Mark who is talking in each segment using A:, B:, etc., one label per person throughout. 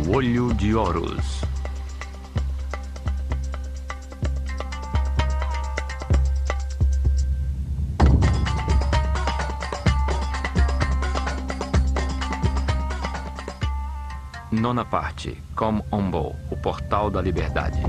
A: O Olho de Horus. Nona parte. Kom Ombo, o Portal da Liberdade.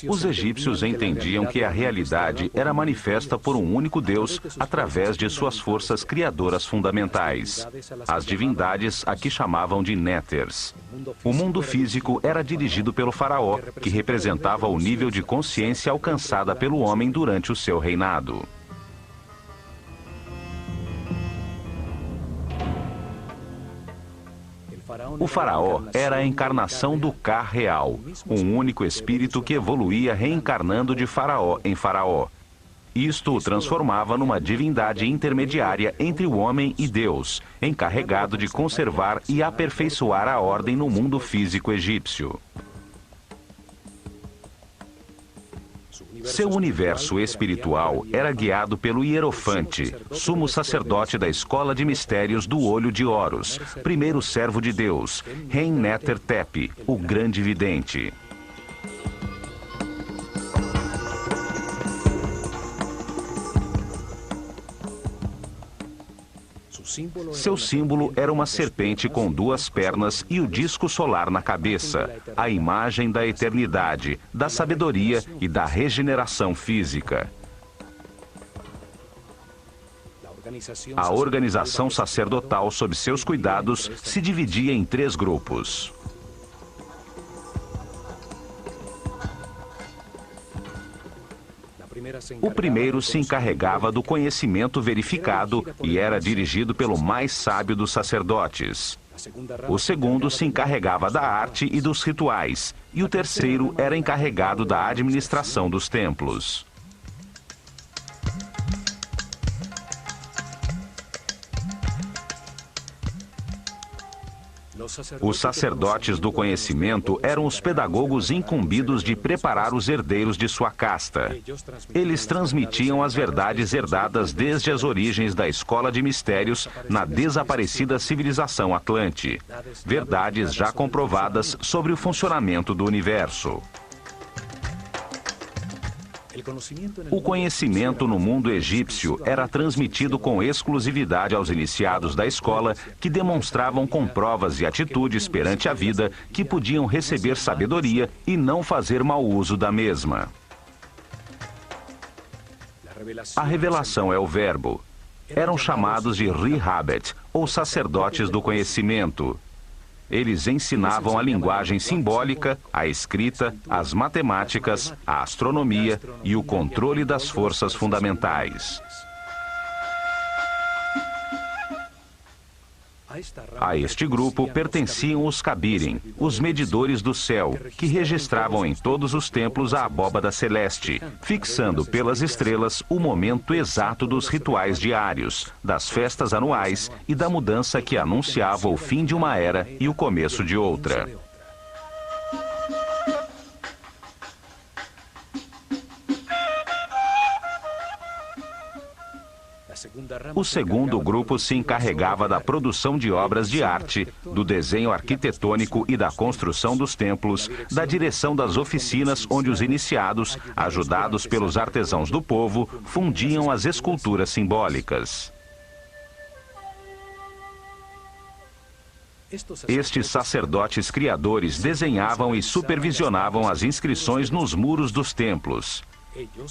B: Os egípcios entendiam que a realidade era manifesta por um único Deus através de suas forças criadoras fundamentais. As divindades aqui chamavam de Néters. O mundo físico era dirigido pelo faraó, que representava o nível de consciência alcançada pelo homem durante o seu reinado. O faraó era a encarnação do Ka real, um único espírito que evoluía reencarnando de faraó em faraó. Isto o transformava numa divindade intermediária entre o homem e Deus, encarregado de conservar e aperfeiçoar a ordem no mundo físico egípcio. Seu universo espiritual era guiado pelo Hierofante, sumo sacerdote da escola de mistérios do Olho de Horus, primeiro servo de Deus, Hen-Neter-Tepi, o grande vidente. Seu símbolo era uma serpente com duas pernas e o disco solar na cabeça, a imagem da eternidade, da sabedoria e da regeneração física. A organização sacerdotal sob seus cuidados se dividia em 3 grupos. O primeiro se encarregava do conhecimento verificado e era dirigido pelo mais sábio dos sacerdotes. O segundo se encarregava da arte e dos rituais, e o terceiro era encarregado da administração dos templos. Os sacerdotes do conhecimento eram os pedagogos incumbidos de preparar os herdeiros de sua casta. Eles transmitiam as verdades herdadas desde as origens da escola de mistérios na desaparecida civilização Atlante. Verdades já comprovadas sobre o funcionamento do universo. O conhecimento no mundo egípcio era transmitido com exclusividade aos iniciados da escola, que demonstravam com provas e atitudes perante a vida que podiam receber sabedoria e não fazer mau uso da mesma. A revelação é o verbo. Eram chamados de Ri-Habet, ou sacerdotes do conhecimento. Eles ensinavam a linguagem simbólica, a escrita, as matemáticas, a astronomia e o controle das forças fundamentais. A este grupo pertenciam os Kabirim, os medidores do céu, que registravam em todos os templos a abóbada celeste, fixando pelas estrelas o momento exato dos rituais diários, das festas anuais e da mudança que anunciava o fim de uma era e o começo de outra. O segundo grupo se encarregava da produção de obras de arte, do desenho arquitetônico e da construção dos templos, da direção das oficinas onde os iniciados, ajudados pelos artesãos do povo, fundiam as esculturas simbólicas. Estes sacerdotes criadores desenhavam e supervisionavam as inscrições nos muros dos templos.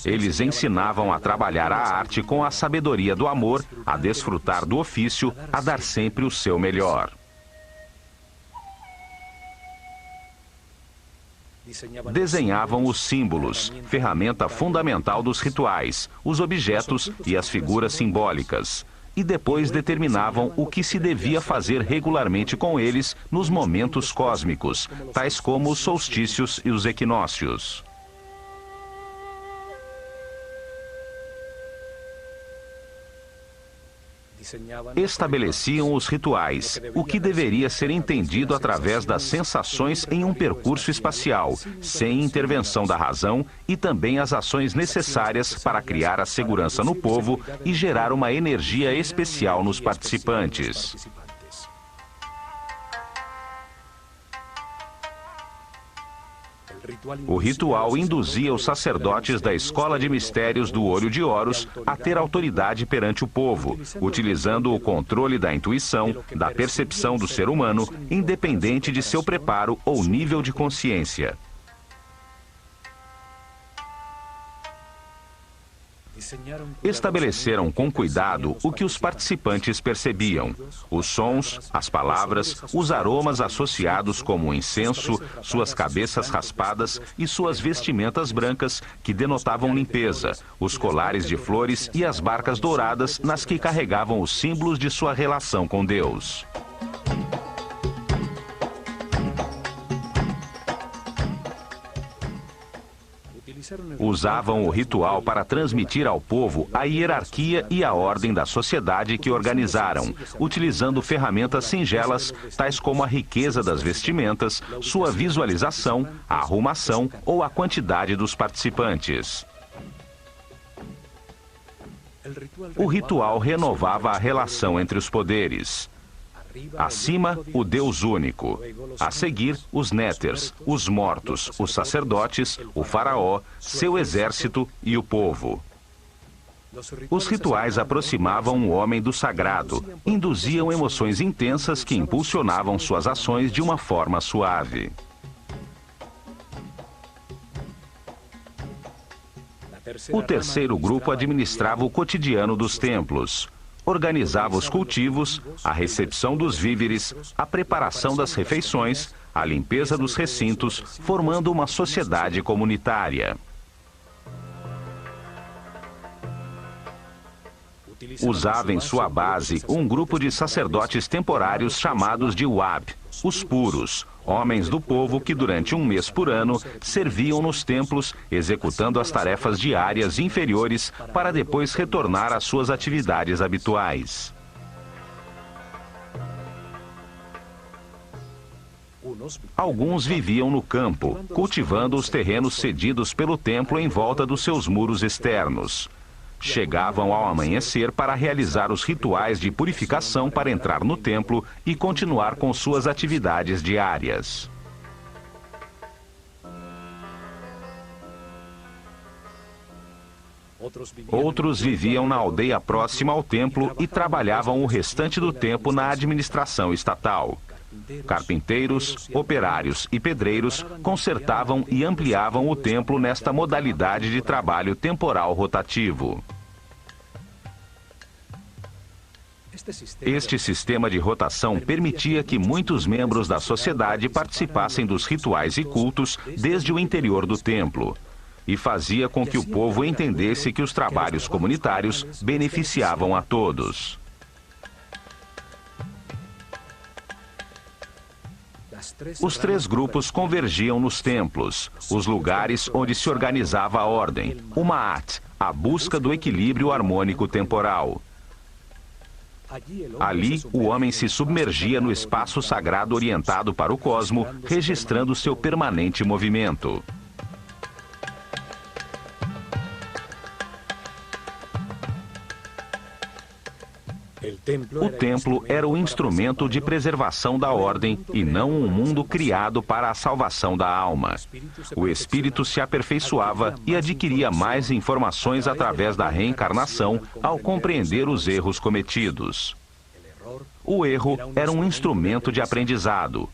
B: Eles ensinavam a trabalhar a arte com a sabedoria do amor, a desfrutar do ofício, a dar sempre o seu melhor. Desenhavam os símbolos, ferramenta fundamental dos rituais, os objetos e as figuras simbólicas. E depois determinavam o que se devia fazer regularmente com eles nos momentos cósmicos, tais como os solstícios e os equinócios. Estabeleciam os rituais, o que deveria ser entendido através das sensações em um percurso espacial, sem intervenção da razão, e também as ações necessárias para criar a segurança no povo e gerar uma energia especial nos participantes. O ritual induzia os sacerdotes da escola de mistérios do Olho de Horus a ter autoridade perante o povo, utilizando o controle da intuição, da percepção do ser humano, independente de seu preparo ou nível de consciência. Estabeleceram com cuidado o que os participantes percebiam: os sons, as palavras, os aromas associados como o incenso, suas cabeças raspadas e suas vestimentas brancas que denotavam limpeza, os colares de flores e as barcas douradas nas que carregavam os símbolos de sua relação com Deus. Usavam o ritual para transmitir ao povo a hierarquia e a ordem da sociedade que organizaram, utilizando ferramentas singelas, tais como a riqueza das vestimentas, sua visualização, a arrumação ou a quantidade dos participantes. O ritual renovava a relação entre os poderes. Acima, o Deus único. A seguir, os néters, os mortos, os sacerdotes, o faraó, seu exército e o povo. Os rituais aproximavam o homem do sagrado, induziam emoções intensas que impulsionavam suas ações de uma forma suave. O terceiro grupo administrava o cotidiano dos templos. Organizava os cultivos, a recepção dos víveres, a preparação das refeições, a limpeza dos recintos, formando uma sociedade comunitária. Usava em sua base um grupo de sacerdotes temporários chamados de Wab, os puros, homens do povo que durante um mês por ano serviam nos templos, executando as tarefas diárias inferiores para depois retornar às suas atividades habituais. Alguns viviam no campo, cultivando os terrenos cedidos pelo templo em volta dos seus muros externos. Chegavam ao amanhecer para realizar os rituais de purificação para entrar no templo e continuar com suas atividades diárias. Outros viviam na aldeia próxima ao templo e trabalhavam o restante do tempo na administração estatal. Carpinteiros, operários e pedreiros consertavam e ampliavam o templo nesta modalidade de trabalho temporal rotativo. Este sistema de rotação permitia que muitos membros da sociedade participassem dos rituais e cultos desde o interior do templo, e fazia com que o povo entendesse que os trabalhos comunitários beneficiavam a todos. Os três grupos convergiam nos templos, os lugares onde se organizava a ordem, o Ma'at, a busca do equilíbrio harmônico temporal. Ali, o homem se submergia no espaço sagrado orientado para o cosmo, registrando seu permanente movimento. O templo era o instrumento de preservação da ordem e não um mundo criado para a salvação da alma. O espírito se aperfeiçoava e adquiria mais informações através da reencarnação ao compreender os erros cometidos. O erro era um instrumento de aprendizado.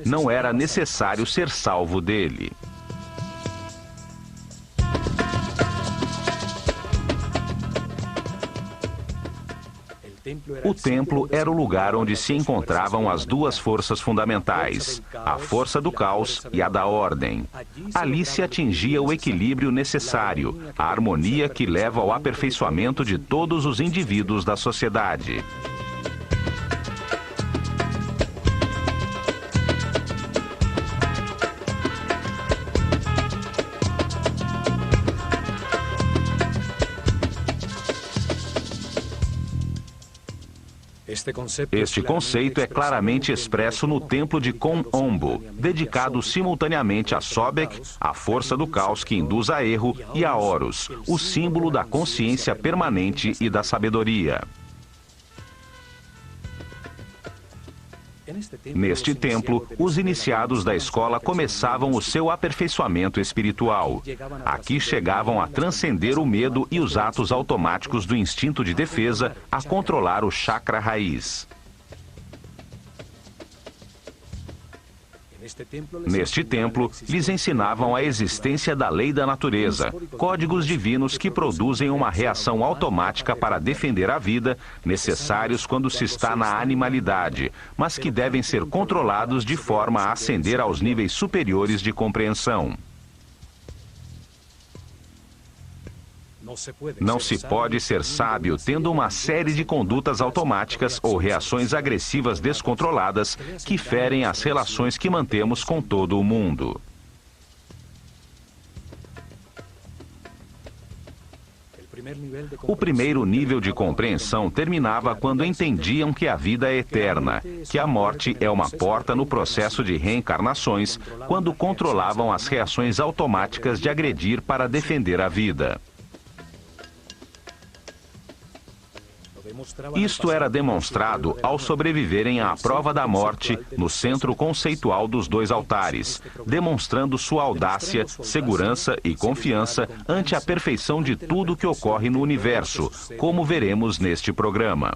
B: Não era necessário ser salvo dele. O templo era o lugar onde se encontravam as duas forças fundamentais, a força do caos e a da ordem. Ali se atingia o equilíbrio necessário, a harmonia que leva ao aperfeiçoamento de todos os indivíduos da sociedade. Este conceito é claramente expresso no Templo de Kom Ombo, dedicado simultaneamente a Sobek, a força do caos que induz a erro, e a Horus, o símbolo da consciência permanente e da sabedoria. Neste templo, os iniciados da escola começavam o seu aperfeiçoamento espiritual. Aqui chegavam a transcender o medo e os atos automáticos do instinto de defesa a controlar o chakra raiz. Neste templo, lhes ensinavam a existência da lei da natureza, códigos divinos que produzem uma reação automática para defender a vida, necessários quando se está na animalidade, mas que devem ser controlados de forma a ascender aos níveis superiores de compreensão. Não se pode ser sábio tendo uma série de condutas automáticas ou reações agressivas descontroladas que ferem as relações que mantemos com todo o mundo. O primeiro nível de compreensão terminava quando entendiam que a vida é eterna, que a morte é uma porta no processo de reencarnações, quando controlavam as reações automáticas de agredir para defender a vida. Isto era demonstrado ao sobreviverem à prova da morte no centro conceitual dos dois altares, demonstrando sua audácia, segurança e confiança ante a perfeição de tudo que ocorre no universo, como veremos neste programa.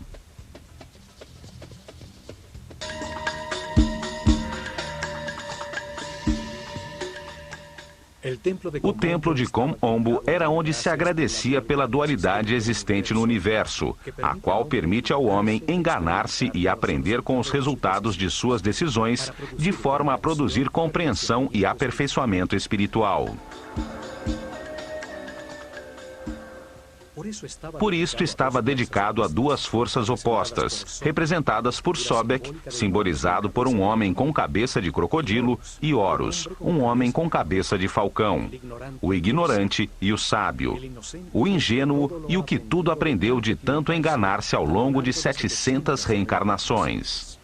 B: O templo de Kom Ombo era onde se agradecia pela dualidade existente no universo, a qual permite ao homem enganar-se e aprender com os resultados de suas decisões, de forma a produzir compreensão e aperfeiçoamento espiritual. Por isto estava dedicado a duas forças opostas, representadas por Sobek, simbolizado por um homem com cabeça de crocodilo, e Horus, um homem com cabeça de falcão, o ignorante e o sábio, o ingênuo e o que tudo aprendeu de tanto enganar-se ao longo de 700 reencarnações.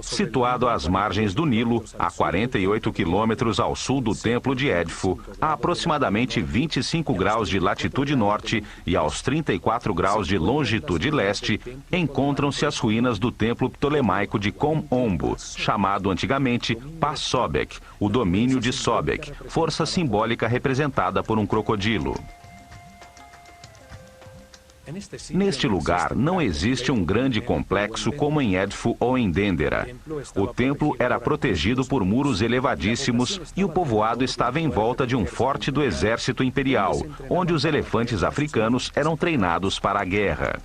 B: Situado às margens do Nilo, a 48 quilômetros ao sul do templo de Edfu, a aproximadamente 25 graus de latitude norte e aos 34 graus de longitude leste, encontram-se as ruínas do templo ptolemaico de Kom Ombo, chamado antigamente Pa-Sobek, o domínio de Sobek, força simbólica representada por um crocodilo. Neste lugar não existe um grande complexo como em Edfu ou em Dendera. O templo era protegido por muros elevadíssimos e o povoado estava em volta de um forte do exército imperial, onde os elefantes africanos eram treinados para a guerra.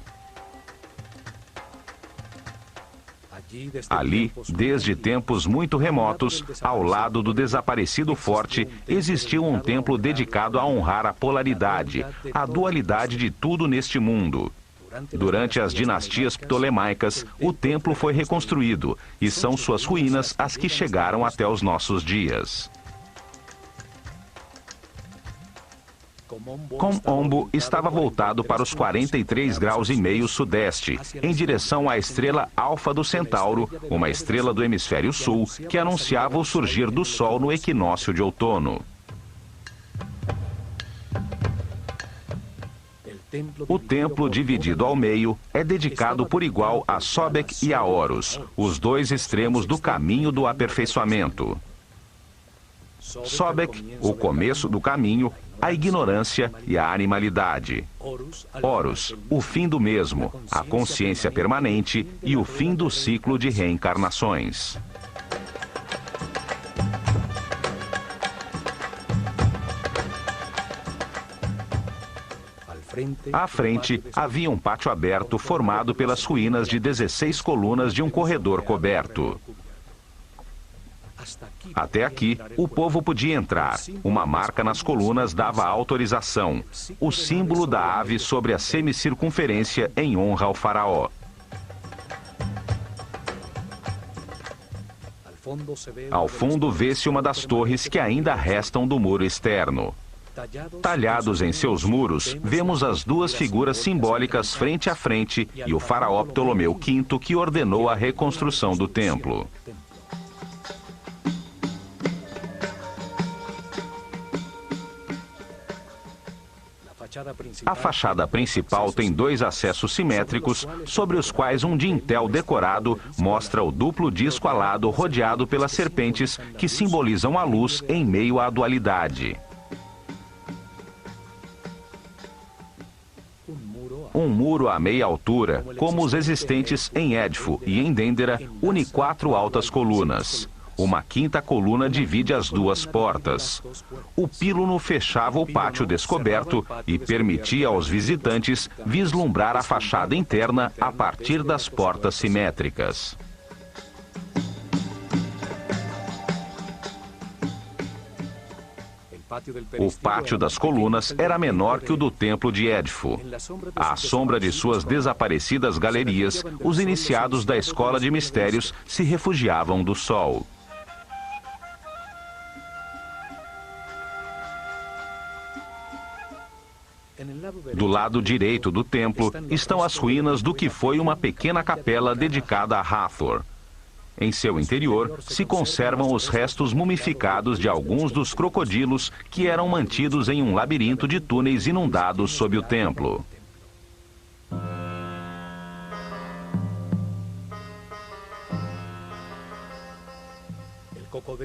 B: Ali, desde tempos muito remotos, ao lado do desaparecido forte, existiu um templo dedicado a honrar a polaridade, a dualidade de tudo neste mundo. Durante as dinastias ptolemaicas, o templo foi reconstruído, e são suas ruínas as que chegaram até os nossos dias. Kom Ombo estava voltado para os 43 graus e meio sudeste, em direção à estrela Alfa do Centauro, uma estrela do hemisfério sul, que anunciava o surgir do Sol no equinócio de outono. O templo, dividido ao meio, é dedicado por igual a Sobek e a Horus, os dois extremos do caminho do aperfeiçoamento. Sobek, o começo do caminho, a ignorância e a animalidade. Horus, o fim do mesmo, a consciência permanente e o fim do ciclo de reencarnações. À frente, havia um pátio aberto formado pelas ruínas de 16 colunas de um corredor coberto. Até aqui, o povo podia entrar. Uma marca nas colunas dava autorização, o símbolo da ave sobre a semicircunferência em honra ao faraó. Ao fundo vê-se uma das torres que ainda restam do muro externo. Talhados em seus muros, vemos as duas figuras simbólicas frente a frente e o faraó Ptolomeu V que ordenou a reconstrução do templo. A fachada principal tem dois acessos simétricos, sobre os quais um dintel decorado mostra o duplo disco alado rodeado pelas serpentes que simbolizam a luz em meio à dualidade. Um muro a meia altura, como os existentes em Édifo e em Dendera, une 4 altas colunas. Uma quinta coluna divide as duas portas. O píluno fechava o pátio descoberto e permitia aos visitantes vislumbrar a fachada interna a partir das portas simétricas. O pátio das colunas era menor que o do templo de Édifo. À sombra de suas desaparecidas galerias, os iniciados da escola de mistérios se refugiavam do sol. Do lado direito do templo estão as ruínas do que foi uma pequena capela dedicada a Hathor. Em seu interior se conservam os restos mumificados de alguns dos crocodilos que eram mantidos em um labirinto de túneis inundados sob o templo.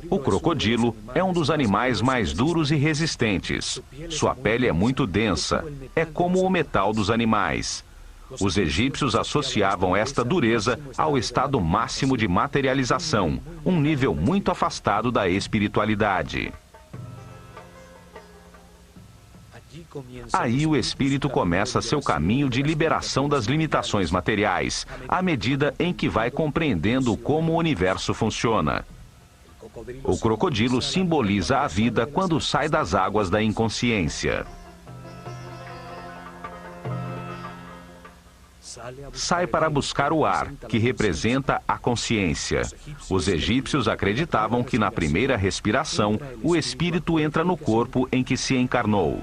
B: O crocodilo é um dos animais mais duros e resistentes. Sua pele é muito densa, é como o metal dos animais. Os egípcios associavam esta dureza ao estado máximo de materialização, um nível muito afastado da espiritualidade. Aí o espírito começa seu caminho de liberação das limitações materiais, à medida em que vai compreendendo como o universo funciona. O crocodilo simboliza a vida quando sai das águas da inconsciência. Sai para buscar o ar, que representa a consciência. Os egípcios acreditavam que na primeira respiração, o espírito entra no corpo em que se encarnou.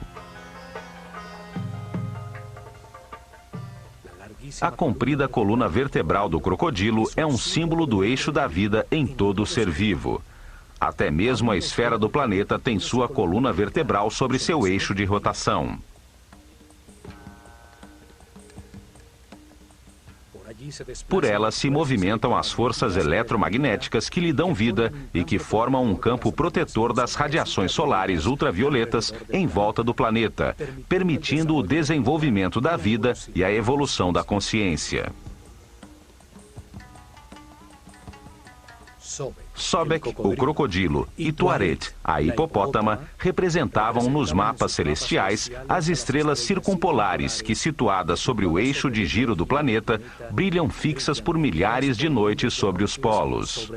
B: A comprida coluna vertebral do crocodilo é um símbolo do eixo da vida em todo ser vivo. Até mesmo a esfera do planeta tem sua coluna vertebral sobre seu eixo de rotação. Por ela se movimentam as forças eletromagnéticas que lhe dão vida e que formam um campo protetor das radiações solares ultravioletas em volta do planeta, permitindo o desenvolvimento da vida e a evolução da consciência. Sobek, o crocodilo, e Tuaret, a hipopótama, representavam nos mapas celestiais as estrelas circumpolares que, situadas sobre o eixo de giro do planeta, brilham fixas por milhares de noites sobre os polos.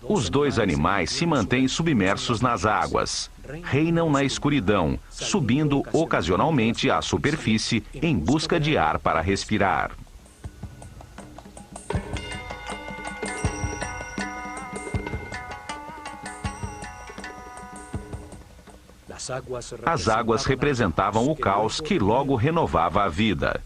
B: Os dois animais se mantêm submersos nas águas. Reinam na escuridão, subindo ocasionalmente à superfície em busca de ar para respirar. As águas representavam o caos que logo renovava a vida.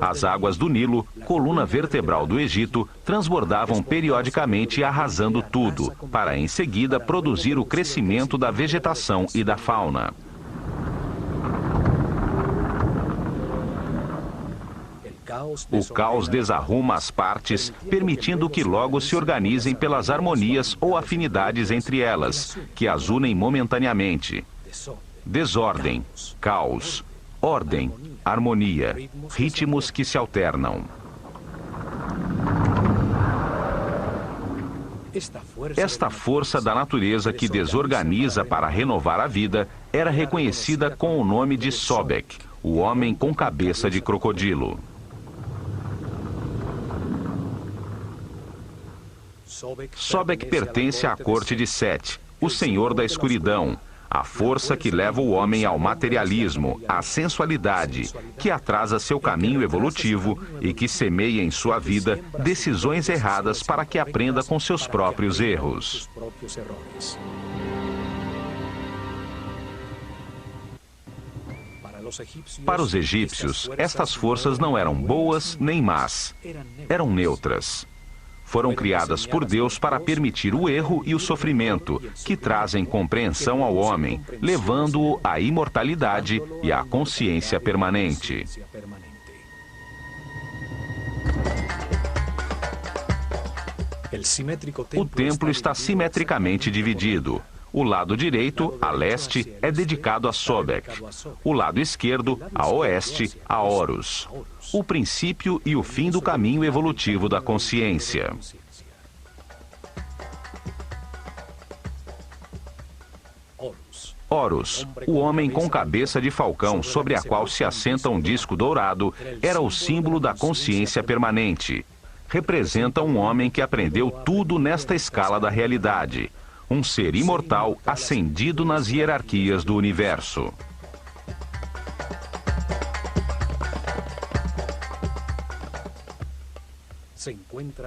B: As águas do Nilo, coluna vertebral do Egito, transbordavam periodicamente arrasando tudo, para em seguida produzir o crescimento da vegetação e da fauna. O caos desarruma as partes, permitindo que logo se organizem pelas harmonias ou afinidades entre elas, que as unem momentaneamente. Desordem, caos, ordem, harmonia, ritmos que se alternam. Esta força da natureza que desorganiza para renovar a vida era reconhecida com o nome de Sobek, o homem com cabeça de crocodilo. Sobek pertence à corte de Set, o senhor da escuridão, a força que leva o homem ao materialismo, à sensualidade, que atrasa seu caminho evolutivo e que semeia em sua vida decisões erradas para que aprenda com seus próprios erros. Para os egípcios, estas forças não eram boas nem más, eram neutras. Foram criadas por Deus para permitir o erro e o sofrimento, que trazem compreensão ao homem, levando-o à imortalidade e à consciência permanente. O templo está simetricamente dividido. O lado direito, a leste, é dedicado a Sobek. O lado esquerdo, a oeste, a Horus. O princípio e o fim do caminho evolutivo da consciência. Horus, o homem com cabeça de falcão sobre a qual se assenta um disco dourado, era o símbolo da consciência permanente. Representa um homem que aprendeu tudo nesta escala da realidade. Um ser imortal ascendido nas hierarquias do universo.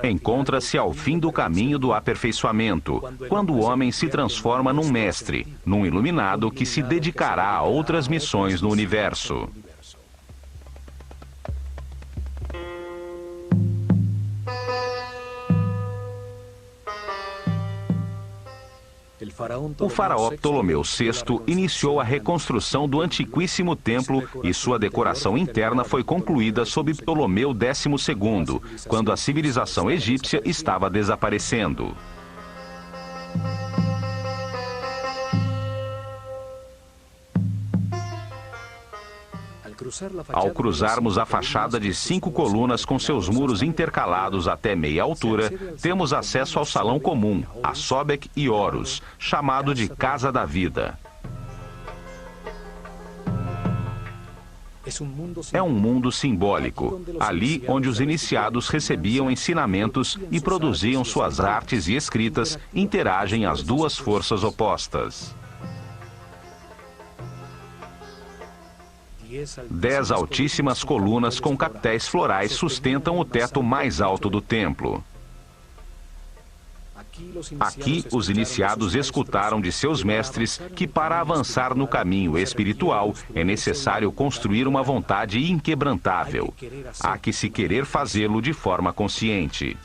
B: Encontra-se ao fim do caminho do aperfeiçoamento, quando o homem se transforma num mestre, num iluminado que se dedicará a outras missões no universo. O faraó Ptolomeu VI iniciou a reconstrução do antiquíssimo templo e sua decoração interna foi concluída sob Ptolomeu XII, quando a civilização egípcia estava desaparecendo. Ao cruzarmos a fachada de 5 colunas com seus muros intercalados até meia altura, temos acesso ao salão comum, a Sobek e Horus, chamado de Casa da Vida. É um mundo simbólico, ali onde os iniciados recebiam ensinamentos e produziam suas artes e escritas, interagem as duas forças opostas. 10 altíssimas colunas com capitéis florais sustentam o teto mais alto do templo. Aqui, os iniciados escutaram de seus mestres que para avançar no caminho espiritual é necessário construir uma vontade inquebrantável. Há que se querer fazê-lo de forma consciente.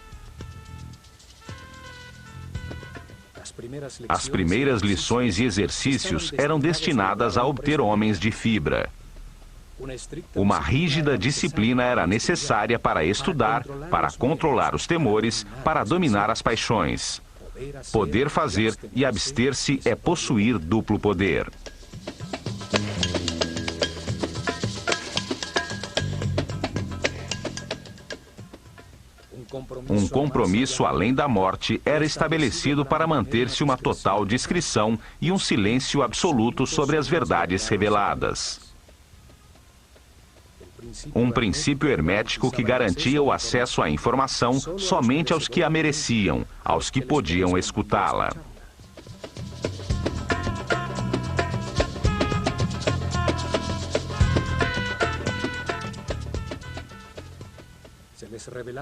B: As primeiras lições e exercícios eram destinadas a obter homens de fibra. Uma rígida disciplina era necessária para estudar, para controlar os temores, para dominar as paixões. Poder fazer e abster-se é possuir duplo poder. Um compromisso além da morte era estabelecido para manter-se uma total discrição e um silêncio absoluto sobre as verdades reveladas. Um princípio hermético que garantia o acesso à informação somente aos que a mereciam, aos que podiam escutá-la.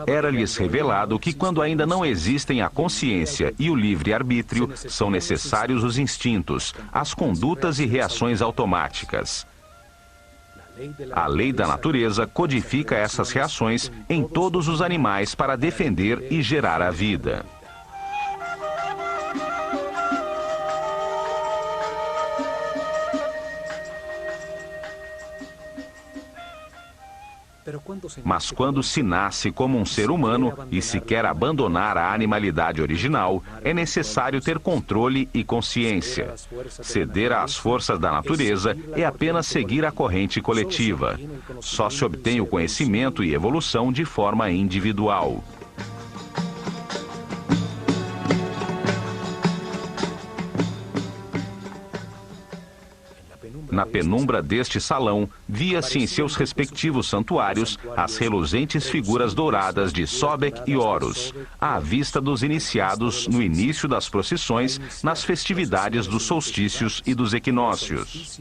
B: Era-lhes revelado que quando ainda não existem a consciência e o livre-arbítrio, são necessários os instintos, as condutas e reações automáticas. A lei da natureza codifica essas reações em todos os animais para defender e gerar a vida. Mas quando se nasce como um ser humano e se quer abandonar a animalidade original, é necessário ter controle e consciência. Ceder às forças da natureza é apenas seguir a corrente coletiva. Só se obtém o conhecimento e evolução de forma individual. Na penumbra deste salão, via-se em seus respectivos santuários as reluzentes figuras douradas de Sobek e Horus, à vista dos iniciados no início das procissões, nas festividades dos solstícios e dos equinócios.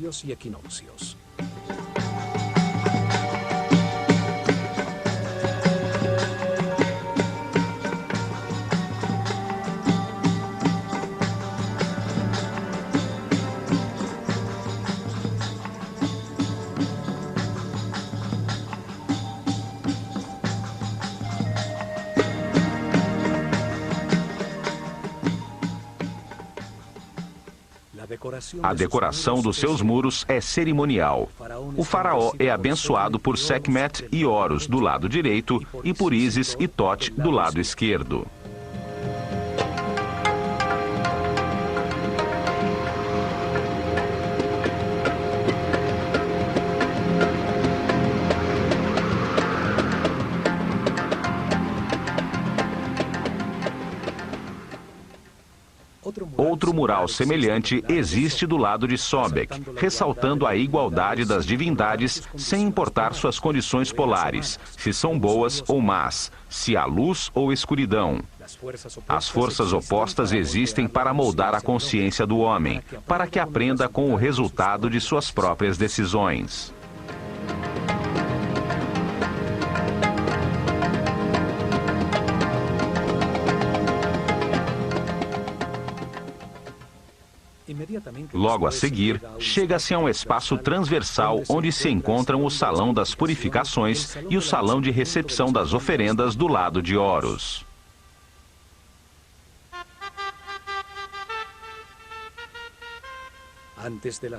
B: A decoração dos seus muros é cerimonial. O faraó é abençoado por Sekhmet e Horus do lado direito e por Ísis e Thoth do lado esquerdo. Outro mural semelhante existe do lado de Sobek, ressaltando a igualdade das divindades sem importar suas condições polares, se são boas ou más, se há luz ou escuridão. As forças opostas existem para moldar a consciência do homem, para que aprenda com o resultado de suas próprias decisões. Logo a seguir, chega-se a um espaço transversal onde se encontram o Salão das Purificações e o Salão de Recepção das Oferendas do lado de Horus.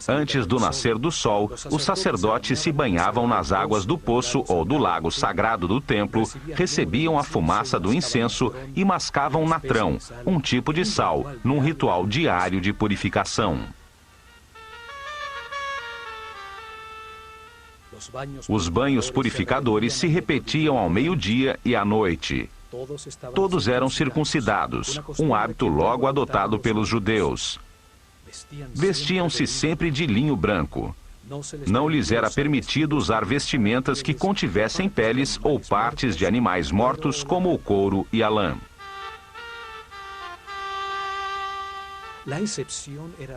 B: Antes do nascer do sol, os sacerdotes se banhavam nas águas do poço ou do lago sagrado do templo, recebiam a fumaça do incenso e mascavam natrão, um tipo de sal, num ritual diário de purificação. Os banhos purificadores se repetiam ao meio-dia e à noite. Todos eram circuncidados, um hábito logo adotado pelos judeus. Vestiam-se sempre de linho branco. Não lhes era permitido usar vestimentas que contivessem peles ou partes de animais mortos, como o couro e a lã.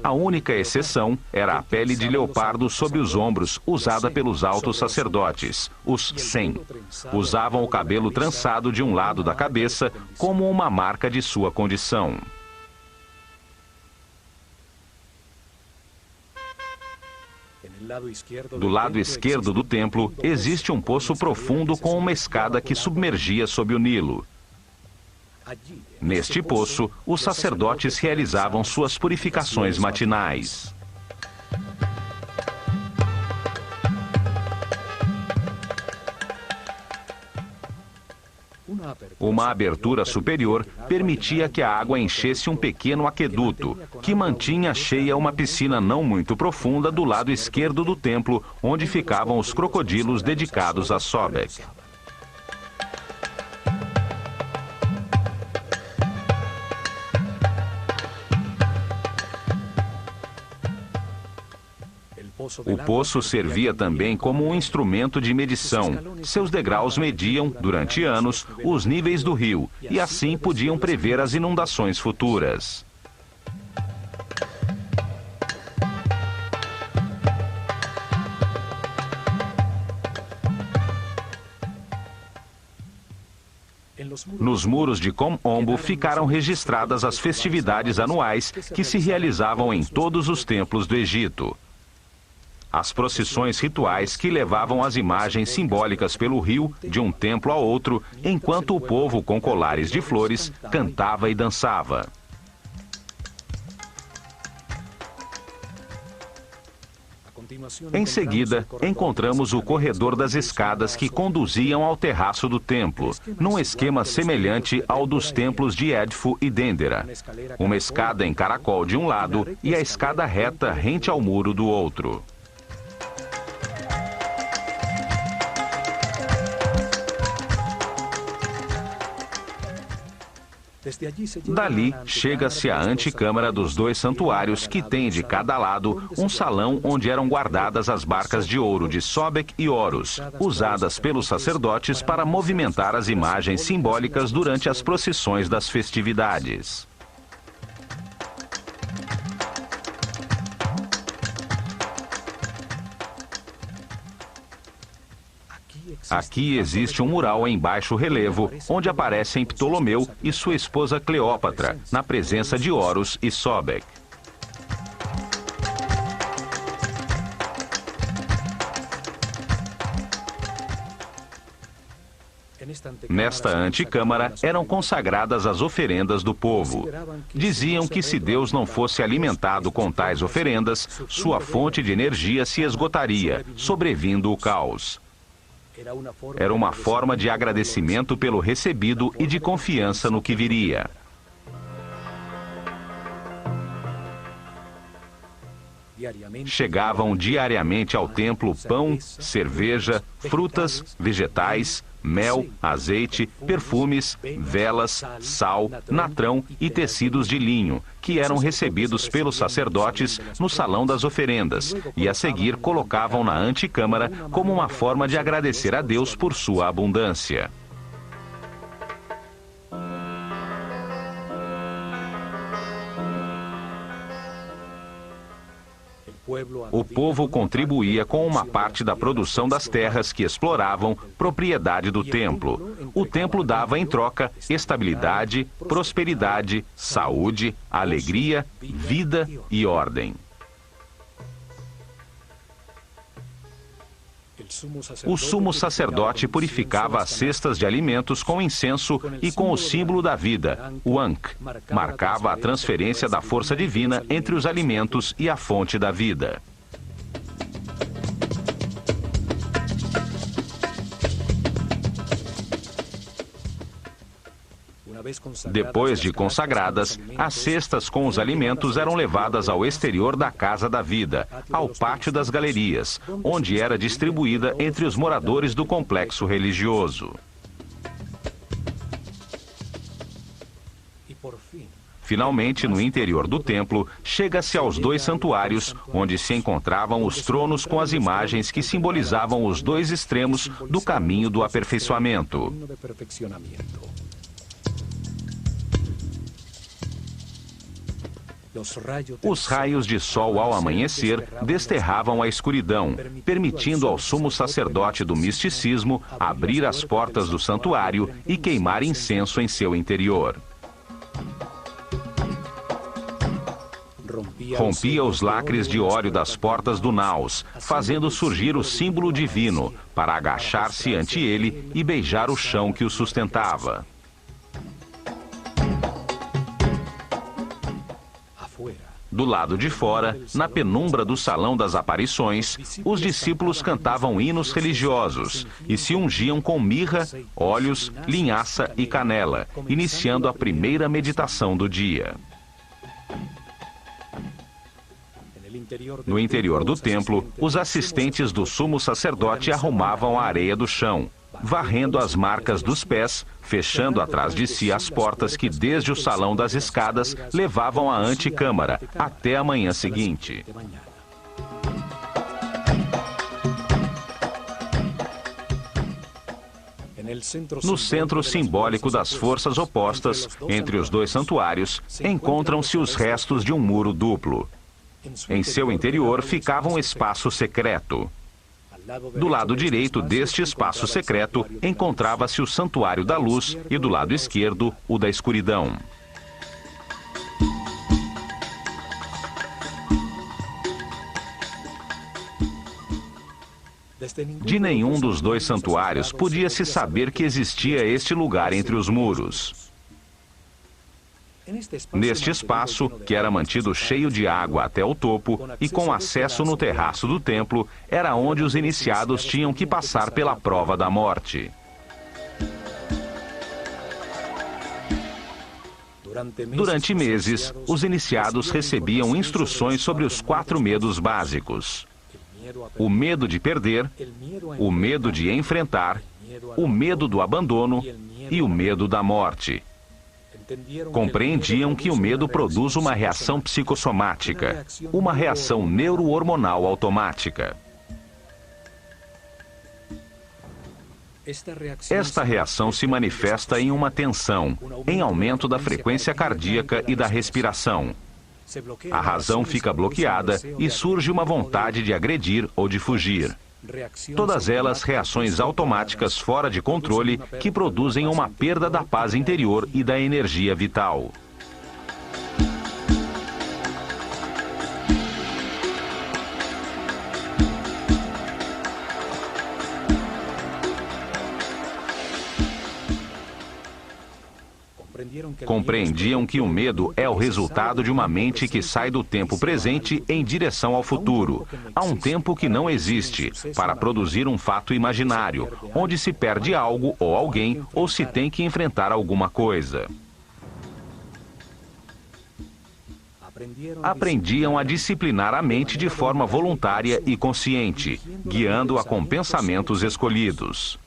B: A única exceção era a pele de leopardo sob os ombros, usada pelos altos sacerdotes, os Sem. Usavam o cabelo trançado de um lado da cabeça, como uma marca de sua condição. Do lado esquerdo do templo, existe um poço profundo com uma escada que submergia sob o Nilo. Neste poço, os sacerdotes realizavam suas purificações matinais. Uma abertura superior permitia que a água enchesse um pequeno aqueduto, que mantinha cheia uma piscina não muito profunda do lado esquerdo do templo, onde ficavam os crocodilos dedicados a Sobek. O poço servia também como um instrumento de medição. Seus degraus mediam, durante anos, os níveis do rio e assim podiam prever as inundações futuras. Nos muros de Kom Ombo ficaram registradas as festividades anuais que se realizavam em todos os templos do Egito. As procissões rituais que levavam as imagens simbólicas pelo rio, de um templo a outro, enquanto o povo com colares de flores cantava e dançava. Em seguida, encontramos o corredor das escadas que conduziam ao terraço do templo, num esquema semelhante ao dos templos de Edfu e Dendera. Uma escada em caracol de um lado e a escada reta rente ao muro do outro. Dali, chega-se à antecâmara dos dois santuários, que tem de cada lado um salão onde eram guardadas as barcas de ouro de Sobek e Horus, usadas pelos sacerdotes para movimentar as imagens simbólicas durante as procissões das festividades. Aqui existe um mural em baixo relevo, onde aparecem Ptolomeu e sua esposa Cleópatra, na presença de Horus e Sobek. Nesta antecâmara eram consagradas as oferendas do povo. Diziam que se Deus não fosse alimentado com tais oferendas, sua fonte de energia se esgotaria, sobrevindo o caos. Era uma forma de agradecimento pelo recebido e de confiança no que viria. Chegavam diariamente ao templo pão, cerveja, frutas, vegetais, mel, azeite, perfumes, velas, sal, natrão e tecidos de linho, que eram recebidos pelos sacerdotes no salão das oferendas, e a seguir colocavam na antecâmara como uma forma de agradecer a Deus por sua abundância. O povo contribuía com uma parte da produção das terras que exploravam, propriedade do templo. O templo dava em troca estabilidade, prosperidade, saúde, alegria, vida e ordem. O sumo sacerdote purificava as cestas de alimentos com incenso e com o símbolo da vida, o Ankh. Marcava a transferência da força divina entre os alimentos e a fonte da vida. Depois de consagradas, as cestas com os alimentos eram levadas ao exterior da Casa da Vida, ao Pátio das Galerias, onde era distribuída entre os moradores do complexo religioso. Finalmente, no interior do templo, chega-se aos dois santuários, onde se encontravam os tronos com as imagens que simbolizavam os dois extremos do caminho do aperfeiçoamento. Os raios de sol ao amanhecer desterravam a escuridão, permitindo ao sumo sacerdote do misticismo abrir as portas do santuário e queimar incenso em seu interior. Rompia os lacres de óleo das portas do naos, fazendo surgir o símbolo divino, para agachar-se ante ele e beijar o chão que o sustentava. Do lado de fora, na penumbra do Salão das Aparições, os discípulos cantavam hinos religiosos e se ungiam com mirra, óleos, linhaça e canela, iniciando a primeira meditação do dia. No interior do templo, os assistentes do sumo sacerdote arrumavam a areia do chão, varrendo as marcas dos pés, fechando atrás de si as portas que desde o salão das escadas levavam à antecâmara até a manhã seguinte. No centro simbólico das forças opostas, entre os dois santuários, encontram-se os restos de um muro duplo. Em seu interior ficava um espaço secreto. Do lado direito deste espaço secreto encontrava-se o Santuário da Luz e do lado esquerdo o da Escuridão. De nenhum dos dois santuários podia-se saber que existia este lugar entre os muros. Neste espaço, que era mantido cheio de água até o topo e com acesso no terraço do templo, era onde os iniciados tinham que passar pela prova da morte. Durante meses, os iniciados recebiam instruções sobre os 4 medos básicos: o medo de perder, o medo de enfrentar, o medo do abandono e o medo da morte. Compreendiam que o medo produz uma reação psicossomática, uma reação neurohormonal automática. Esta reação se manifesta em uma tensão, em aumento da frequência cardíaca e da respiração. A razão fica bloqueada e surge uma vontade de agredir ou de fugir. Todas elas reações automáticas fora de controle que produzem uma perda da paz interior e da energia vital. Compreendiam que o medo é o resultado de uma mente que sai do tempo presente em direção ao futuro, a um tempo que não existe, para produzir um fato imaginário, onde se perde algo ou alguém ou se tem que enfrentar alguma coisa. Aprendiam a disciplinar a mente de forma voluntária e consciente, guiando-a com pensamentos escolhidos.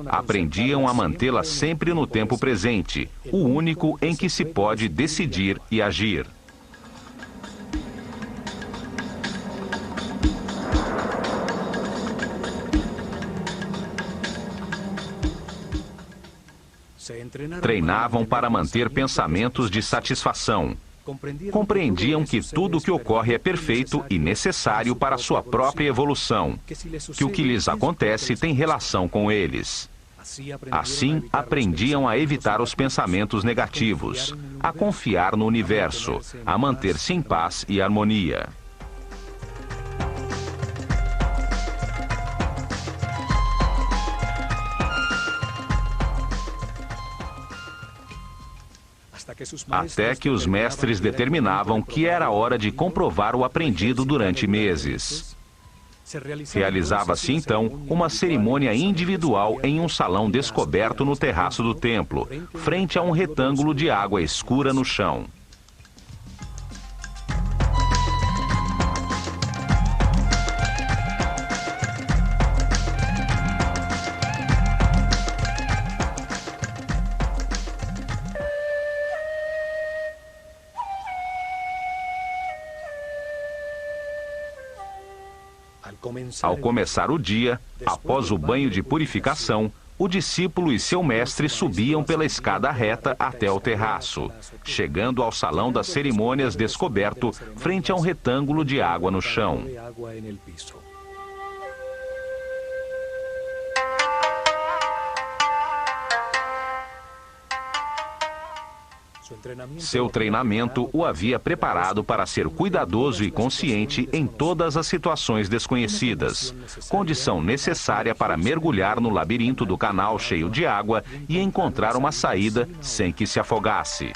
B: Aprendiam a mantê-la sempre no tempo presente, o único em que se pode decidir e agir. Treinavam para manter pensamentos de satisfação. Compreendiam que tudo o que ocorre é perfeito e necessário para sua própria evolução, que o que lhes acontece tem relação com eles. Assim, aprendiam a evitar os pensamentos negativos, a confiar no universo, a manter-se em paz e harmonia. Até que os mestres determinavam que era hora de comprovar o aprendido durante meses. Realizava-se então uma cerimônia individual em um salão descoberto no terraço do templo, frente a um retângulo de água escura no chão. Ao começar o dia, após o banho de purificação, o discípulo e seu mestre subiam pela escada reta até o terraço, chegando ao salão das cerimônias descoberto frente a um retângulo de água no chão. Seu treinamento o havia preparado para ser cuidadoso e consciente em todas as situações desconhecidas, condição necessária para mergulhar no labirinto do canal cheio de água e encontrar uma saída sem que se afogasse.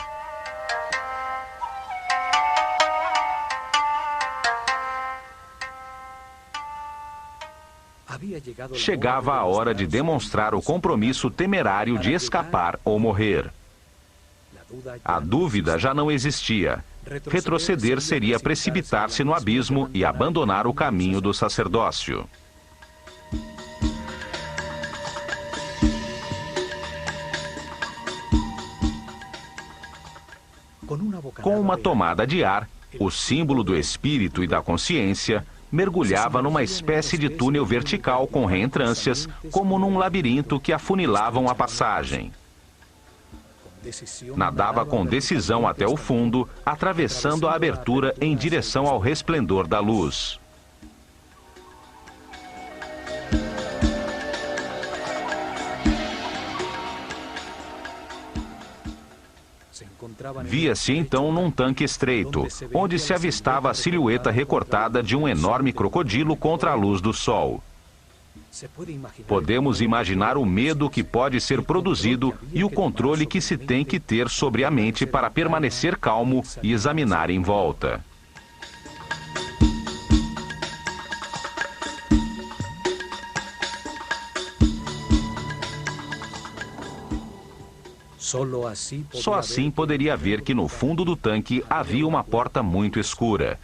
B: Chegava a hora de demonstrar o compromisso temerário de escapar ou morrer. A dúvida já não existia. Retroceder seria precipitar-se no abismo e abandonar o caminho do sacerdócio. Com uma tomada de ar, o símbolo do espírito e da consciência mergulhava numa espécie de túnel vertical com reentrâncias, como num labirinto que afunilavam a passagem. Nadava com decisão até o fundo, atravessando a abertura em direção ao resplendor da luz. Via-se então num tanque estreito, onde se avistava a silhueta recortada de um enorme crocodilo contra a luz do sol. Podemos imaginar o medo que pode ser produzido e o controle que se tem que ter sobre a mente para permanecer calmo e examinar em volta. Só assim poderia ver que no fundo do tanque havia uma porta muito escura.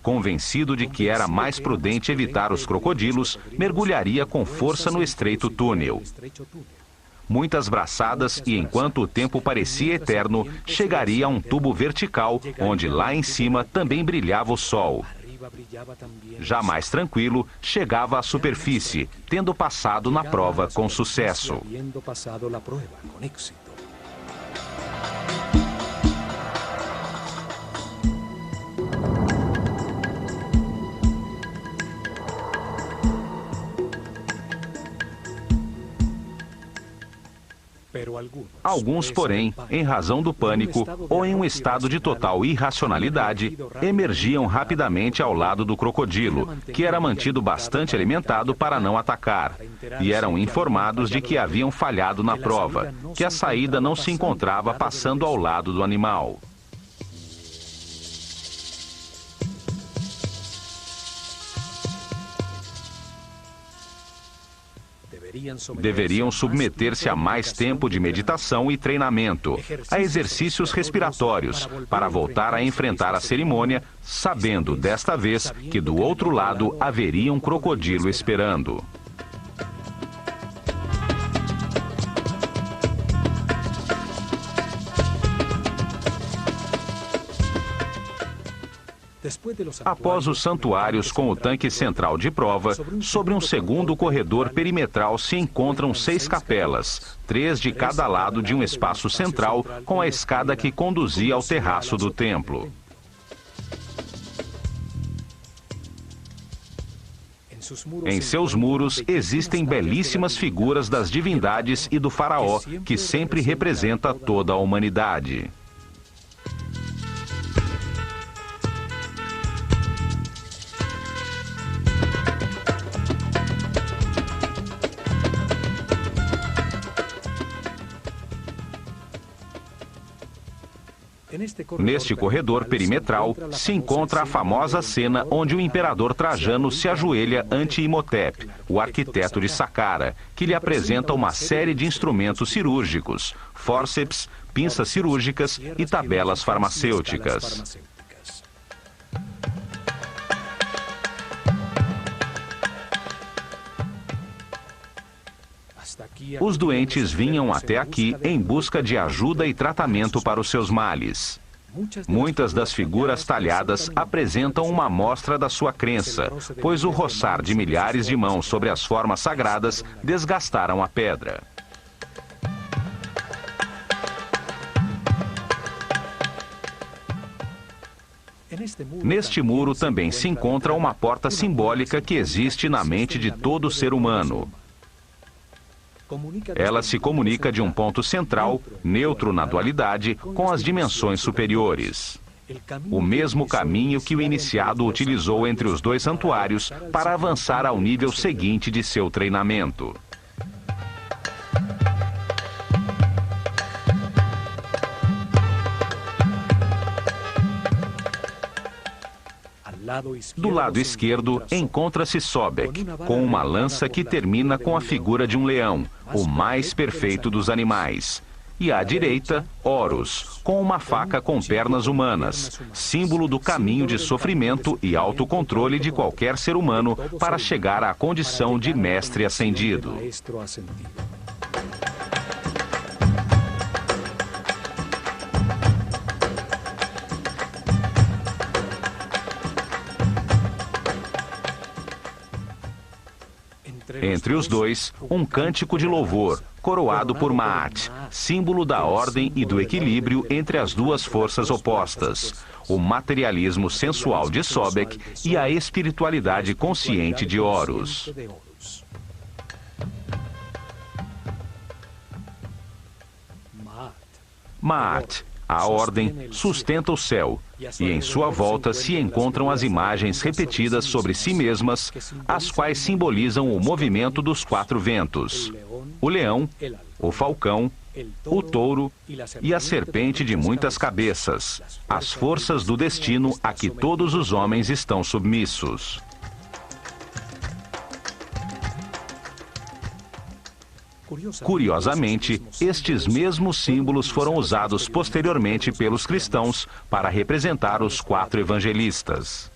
B: Convencido de que era mais prudente evitar os crocodilos, mergulharia com força no estreito túnel. muitas braçadas e, enquanto o tempo parecia eterno, chegaria a um tubo vertical, onde lá em cima também brilhava o sol. Já mais tranquilo, chegava à superfície, tendo passado na prova com sucesso. Alguns, porém, em razão do pânico ou em um estado de total irracionalidade, emergiam rapidamente ao lado do crocodilo, que era mantido bastante alimentado para não atacar, e eram informados de que haviam falhado na prova, que a saída não se encontrava passando ao lado do animal. Deveriam submeter-se a mais tempo de meditação e treinamento, a exercícios respiratórios, para voltar a enfrentar a cerimônia, sabendo desta vez que do outro lado haveria um crocodilo esperando. Após os santuários com o tanque central de prova, sobre um segundo corredor perimetral se encontram 6 capelas, 3 de cada lado de um espaço central com a escada que conduzia ao terraço do templo. Em seus muros existem belíssimas figuras das divindades e do faraó, que sempre representa toda a humanidade. Neste corredor perimetral se encontra a famosa cena onde o imperador Trajano se ajoelha ante Imhotep, o arquiteto de Saqqara, que lhe apresenta uma série de instrumentos cirúrgicos, fórceps, pinças cirúrgicas e tabelas farmacêuticas. Os doentes vinham até aqui em busca de ajuda e tratamento para os seus males. Muitas das figuras talhadas apresentam uma amostra da sua crença, pois o roçar de milhares de mãos sobre as formas sagradas desgastaram a pedra. Neste muro também se encontra uma porta simbólica que existe na mente de todo ser humano. Ela se comunica de um ponto central, neutro na dualidade, com as dimensões superiores. O mesmo caminho que o iniciado utilizou entre os 2 santuários para avançar ao nível seguinte de seu treinamento. Do lado esquerdo encontra-se Sobek, com uma lança que termina com a figura de um leão, o mais perfeito dos animais. E à direita, Horus, com uma faca com pernas humanas, símbolo do caminho de sofrimento e autocontrole de qualquer ser humano para chegar à condição de mestre ascendido. Entre os dois, um cântico de louvor, coroado por Maat, símbolo da ordem e do equilíbrio entre as duas forças opostas, o materialismo sensual de Sobek e a espiritualidade consciente de Horus. Maat, a ordem, sustenta o céu, e em sua volta se encontram as imagens repetidas sobre si mesmas, as quais simbolizam o movimento dos 4 ventos: o leão, o falcão, o touro e a serpente de muitas cabeças, as forças do destino a que todos os homens estão submissos. Curiosamente, estes mesmos símbolos foram usados posteriormente pelos cristãos para representar os 4 evangelistas.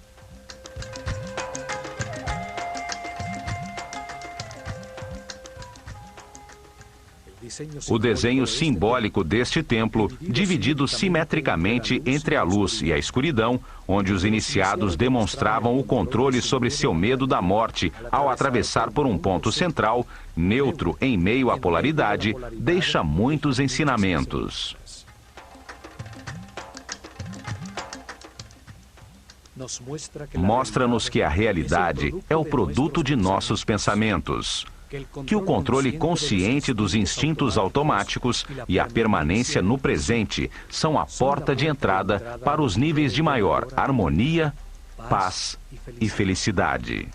B: O desenho simbólico deste templo, dividido simetricamente entre a luz e a escuridão, onde os iniciados demonstravam o controle sobre seu medo da morte ao atravessar por um ponto central, neutro em meio à polaridade, deixa muitos ensinamentos. Mostra-nos que a realidade é o produto de nossos pensamentos, que o controle consciente dos instintos automáticos e a permanência no presente são a porta de entrada para os níveis de maior harmonia, paz e felicidade.